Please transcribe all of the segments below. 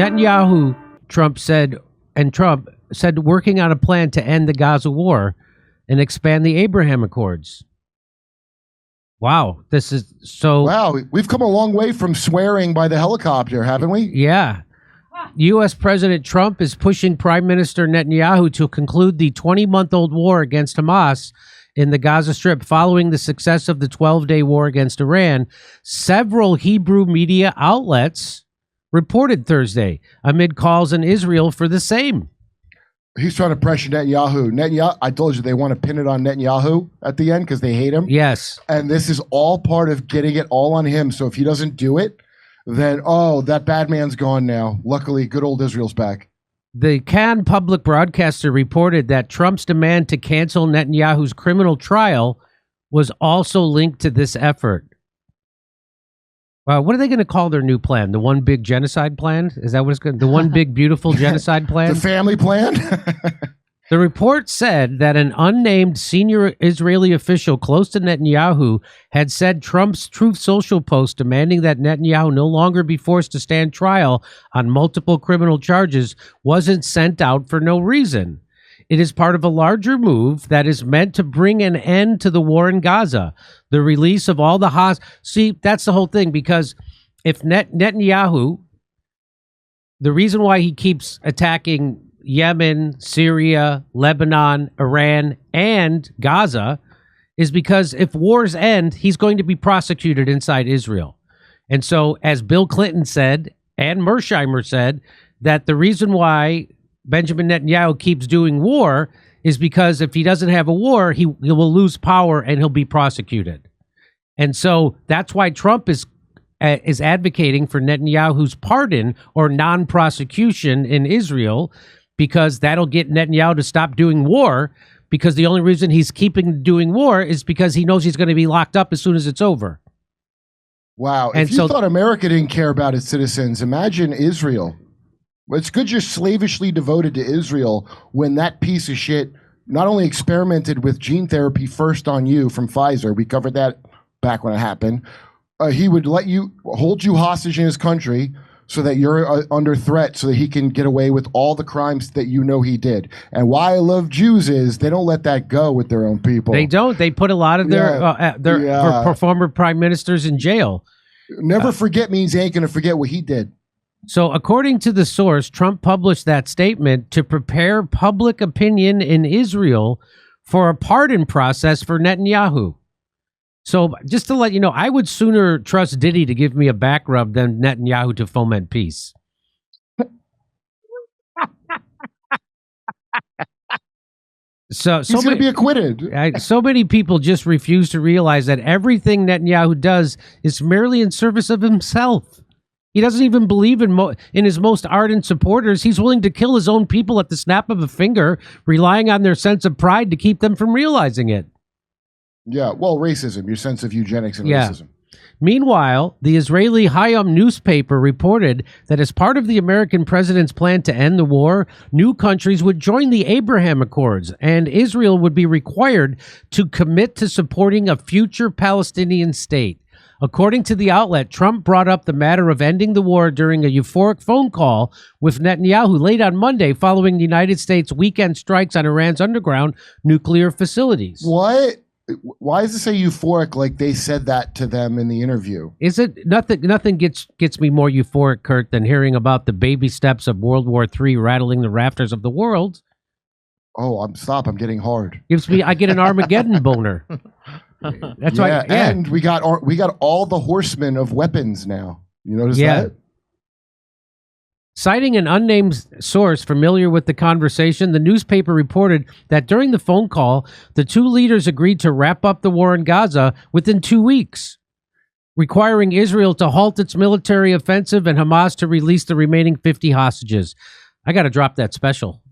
Netanyahu, Trump said working on a plan to end the Gaza war and expand the Abraham Accords. Wow, this is so... Wow, we've come a long way from swearing by the helicopter, haven't we? Yeah. U.S. President Trump is pushing Prime Minister Netanyahu to conclude the 20-month-old war against Hamas in the Gaza Strip following the success of the 12-day war against Iran. Several Hebrew media outlets reported Thursday amid calls in Israel for the same. He's trying to pressure Netanyahu. I told you they want to pin it on Netanyahu at the end because they hate him. Yes. And this is all part of getting it all on him. So if he doesn't do it, then, that bad man's gone now. Luckily, good old Israel's back. The Cannes public broadcaster reported that Trump's demand to cancel Netanyahu's criminal trial was also linked to this effort. What are they going to call their new plan? The One Big Genocide Plan? Is that what it's going to be? The One Big Beautiful Genocide Plan? The family plan? The report said that an unnamed senior Israeli official close to Netanyahu had said Trump's Truth Social post demanding that Netanyahu no longer be forced to stand trial on multiple criminal charges wasn't sent out for no reason. It is part of a larger move that is meant to bring an end to the war in Gaza. The release of all the See, that's the whole thing, because if Netanyahu, the reason why he keeps attacking Yemen, Syria, Lebanon, Iran, and Gaza is because if wars end, he's going to be prosecuted inside Israel. And so, as Bill Clinton said, and Mersheimer said, that the reason why Benjamin Netanyahu keeps doing war is because if he doesn't have a war, he will lose power and he'll be prosecuted. And so that's why Trump is advocating for Netanyahu's pardon or non-prosecution in Israel, because that'll get Netanyahu to stop doing war, because the only reason he's keeping doing war is because he knows he's going to be locked up as soon as it's over. Wow. If you thought America didn't care about its citizens, imagine Israel. It's good you're slavishly devoted to Israel when that piece of shit not only experimented with gene therapy first on you from Pfizer. We covered that back when it happened. He would hold you hostage in his country so that you're under threat, so that he can get away with all the crimes that you know he did. And why I love Jews is they don't let that go with their own people. They don't. They put a lot of their former prime ministers in jail. Never forget means they ain't going to forget what he did. So according to the source, Trump published that statement to prepare public opinion in Israel for a pardon process for Netanyahu. So just to let you know, I would sooner trust Diddy to give me a back rub than Netanyahu to foment peace. He's going to be acquitted. So many people just refuse to realize that everything Netanyahu does is merely in service of himself. He doesn't even believe in his most ardent supporters. He's willing to kill his own people at the snap of a finger, relying on their sense of pride to keep them from realizing it. Yeah, well, racism, your sense of eugenics and racism. Meanwhile, the Israeli Hayom newspaper reported that as part of the American president's plan to end the war, new countries would join the Abraham Accords, and Israel would be required to commit to supporting a future Palestinian state. According to the outlet, Trump brought up the matter of ending the war during a euphoric phone call with Netanyahu late on Monday following the United States' weekend strikes on Iran's underground nuclear facilities. What? Why does it say euphoric like they said that to them in the interview? Is it nothing gets me more euphoric, Kurt, than hearing about the baby steps of World War III rattling the rafters of the world? Oh, I'm getting hard. I get an Armageddon boner. That's why. Yeah. And we got all the horsemen of weapons now. You notice that? Citing an unnamed source familiar with the conversation, the newspaper reported that during the phone call, the two leaders agreed to wrap up the war in Gaza within 2 weeks, requiring Israel to halt its military offensive and Hamas to release the remaining 50 hostages. I got to drop that special.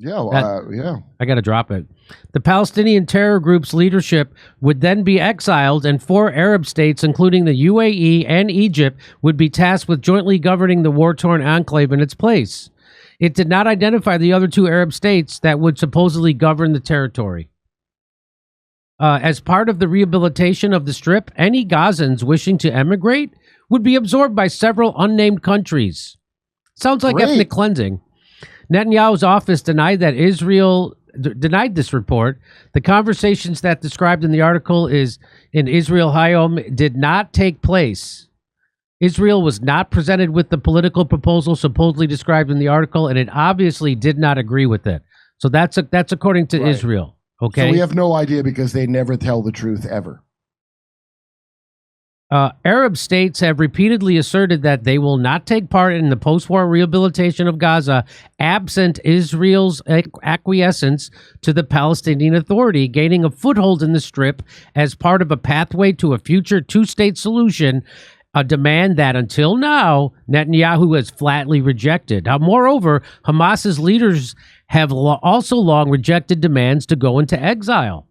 I got to drop it. The Palestinian terror group's leadership would then be exiled, and 4 Arab states, including the UAE and Egypt, would be tasked with jointly governing the war-torn enclave in its place. It did not identify the other 2 Arab states that would supposedly govern the territory. As part of the rehabilitation of the Strip, any Gazans wishing to emigrate would be absorbed by several unnamed countries. Sounds like ethnic cleansing. Netanyahu's office denied this report. The conversations that described in the article is in Israel Hayom did not take place. Israel was not presented with the political proposal supposedly described in the article, and it obviously did not agree with it. So that's according to Israel. Okay. So we have no idea because they never tell the truth ever. Arab states have repeatedly asserted that they will not take part in the post-war rehabilitation of Gaza absent Israel's acquiescence to the Palestinian Authority, gaining a foothold in the Strip as part of a pathway to a future two-state solution, a demand that until now Netanyahu has flatly rejected. Moreover, Hamas's leaders have also long rejected demands to go into exile.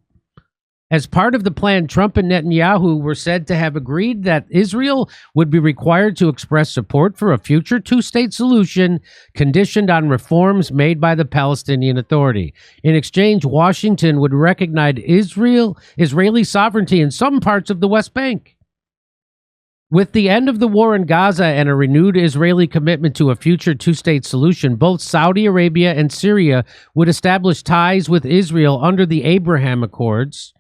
As part of the plan, Trump and Netanyahu were said to have agreed that Israel would be required to express support for a future two-state solution conditioned on reforms made by the Palestinian Authority. In exchange, Washington would recognize Israeli sovereignty in some parts of the West Bank. With the end of the war in Gaza and a renewed Israeli commitment to a future two-state solution, both Saudi Arabia and Syria would establish ties with Israel under the Abraham Accords,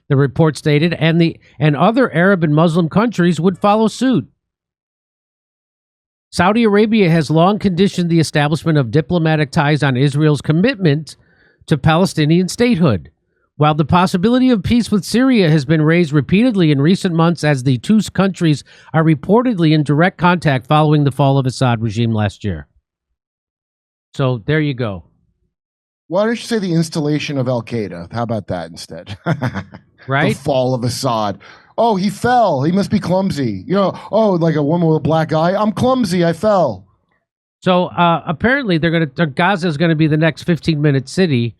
the report stated, and other Arab and Muslim countries would follow suit. Saudi Arabia has long conditioned the establishment of diplomatic ties on Israel's commitment to Palestinian statehood, while the possibility of peace with Syria has been raised repeatedly in recent months as the two countries are reportedly in direct contact following the fall of Assad regime last year. So there you go. Why don't you say the installation of Al-Qaeda? How about that instead? Right? The fall of Assad. Oh, he fell. He must be clumsy. You know, oh, like a woman with a black eye. I'm clumsy. I fell. So apparently Gaza is going to be the next 15-minute city.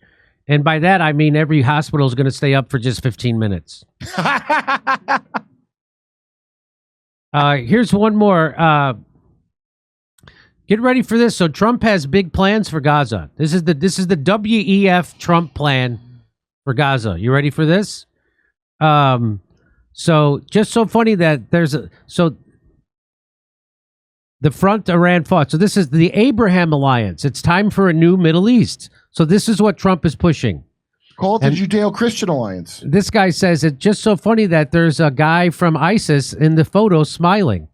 And by that, I mean every hospital is going to stay up for just 15 minutes. Here's one more. Get ready for this. So Trump has big plans for Gaza. This is the WEF Trump plan for Gaza. You ready for this? So just so funny that the front Iran fought. So this is the Abraham Alliance. It's time for a new Middle East. So this is what Trump is pushing. Call it the Judeo-Christian Alliance. This guy says it's just so funny that there's a guy from ISIS in the photo smiling.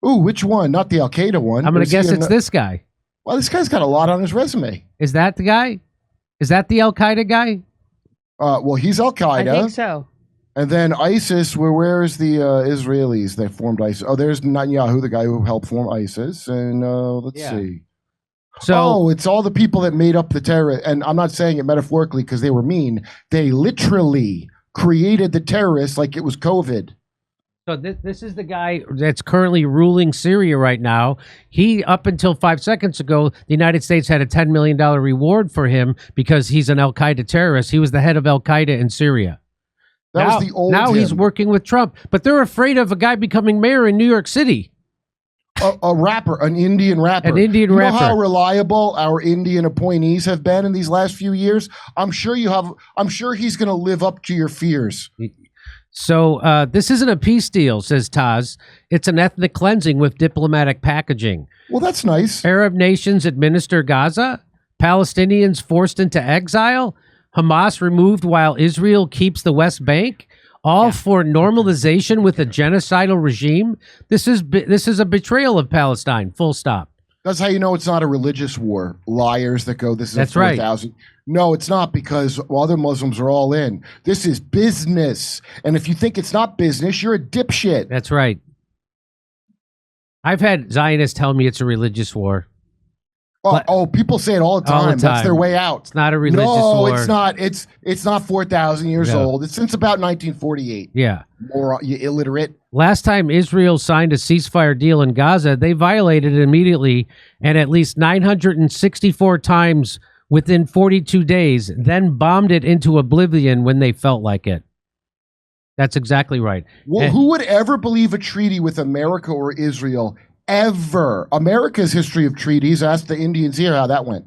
Ooh, which one? Not the Al-Qaeda one. I'm going to guess it's this guy. Well, this guy's got a lot on his resume. Is that the guy? Is that the Al-Qaeda guy? Well, he's Al-Qaeda. I think so. And then ISIS, where is the Israelis that formed ISIS? Oh, there's Netanyahu, the guy who helped form ISIS. And let's see. So, it's all the people that made up the terror. And I'm not saying it metaphorically because they were mean. They literally created the terrorists like it was COVID. So this is the guy that's currently ruling Syria right now. He, up until 5 seconds ago, the United States had a $10 million reward for him because he's an Al-Qaeda terrorist. He was the head of Al-Qaeda in Syria. That was the old Now him. He's working with Trump. But they're afraid of a guy becoming mayor in New York City. A rapper, an Indian rapper. An Indian rapper. You know how reliable our Indian appointees have been in these last few years? I'm sure he's going to live up to your fears. So this isn't a peace deal, says Taz. It's an ethnic cleansing with diplomatic packaging. Well, that's nice. Arab nations administer Gaza. Palestinians forced into exile. Hamas removed while Israel keeps the West Bank. All for normalization with a genocidal regime. This is a betrayal of Palestine. Full stop. That's how you know it's not a religious war. Liars that go, this is 4,000. Right. No, it's not, because other Muslims are all in. This is business. And if you think it's not business, you're a dipshit. That's right. I've had Zionists tell me it's a religious war. People say it all the time. That's their way out. It's not a religious war. No, it's not. It's not 4,000 years old. It's since about 1948. Yeah. More, you illiterate. Last time Israel signed a ceasefire deal in Gaza, they violated it immediately and at least 964 times within 42 days, then bombed it into oblivion when they felt like it. That's exactly right. Well, who would ever believe a treaty with America or Israel ever? America's history of treaties, ask the Indians here how that went.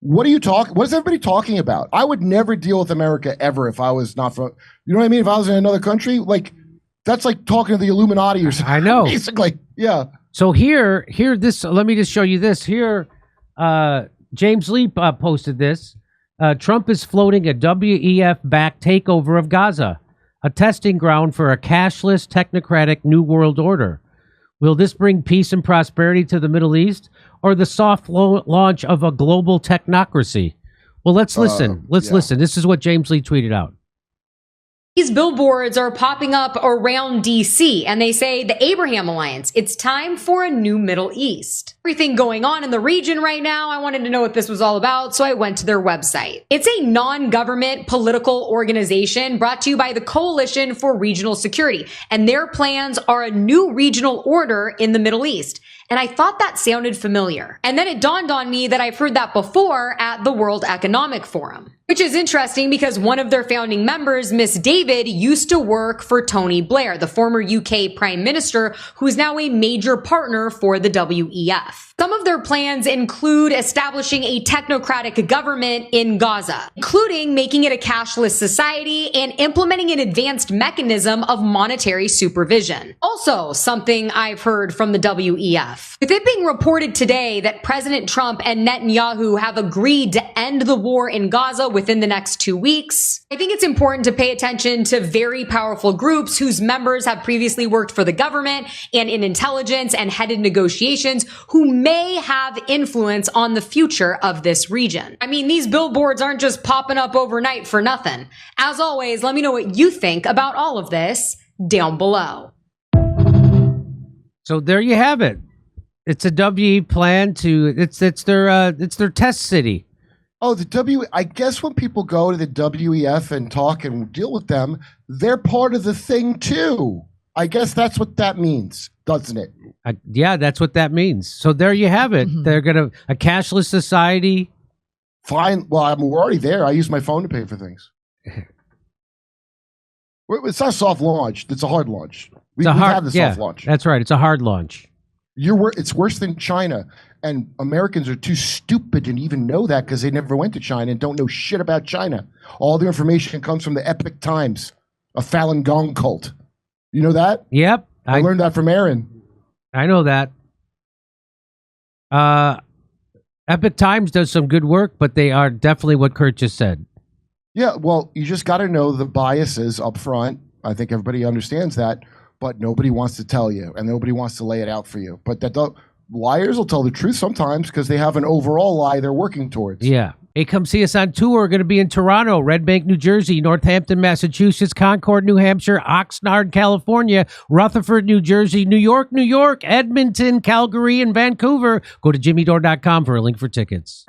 What is everybody talking about? I would never deal with America ever if I was not from, you know what I mean? If I was in another country, like, that's like talking to the Illuminati or something. I know. Basically, yeah. So here, this. Let me just show you this. Here, James Lee posted this. Trump is floating a WEF-backed takeover of Gaza, a testing ground for a cashless, technocratic New World Order. Will this bring peace and prosperity to the Middle East, or the soft launch of a global technocracy? Well, let's listen. Let's listen. This is what James Lee tweeted out. These billboards are popping up around DC, and they say the Abraham Alliance, it's time for a new Middle East. Everything going on in the region right now, I wanted to know what this was all about, so I went to their website. It's a non-government political organization brought to you by the Coalition for Regional Security, and their plans are a new regional order in the Middle East. And I thought that sounded familiar. And then it dawned on me that I've heard that before at the World Economic Forum. Which is interesting because one of their founding members, Miss David, used to work for Tony Blair, the former UK Prime Minister, who is now a major partner for the WEF. Some of their plans include establishing a technocratic government in Gaza, including making it a cashless society and implementing an advanced mechanism of monetary supervision. Also, something I've heard from the WEF. With it being reported today that President Trump and Netanyahu have agreed to end the war in Gaza within the next 2 weeks, I think it's important to pay attention to very powerful groups whose members have previously worked for the government and in intelligence and headed negotiations who may have influence on the future of this region. I mean, these billboards aren't just popping up overnight for nothing. As always, let me know what you think about all of this down below. So there you have it. It's a WE plan to it's their test city. Oh, I guess when people go to the WEF and talk and deal with them, they're part of the thing too. I guess that's what that means, doesn't it? Yeah, that's what that means. So there you have it. Mm-hmm. They're a cashless society. Fine. Well, we're already there. I use my phone to pay for things. It's not a soft launch. It's a hard launch. We have the soft launch. That's right. It's a hard launch. It's worse than China. And Americans are too stupid to even know that because they never went to China and don't know shit about China. All the information comes from the Epic Times, a Falun Gong cult. You know that? Yep. I learned that from Aaron. I know that. Epic Times does some good work, but they are definitely what Kurt just said. Yeah, well, you just got to know the biases up front. I think everybody understands that, but nobody wants to tell you, and nobody wants to lay it out for you. But liars will tell the truth sometimes because they have an overall lie they're working towards. Yeah. Hey, come see us on tour. We're going to be in Toronto, Red Bank, New Jersey, Northampton, Massachusetts, Concord, New Hampshire, Oxnard, California, Rutherford, New Jersey, New York, Edmonton, Calgary, and Vancouver. Go to jimmydore.com for a link for tickets.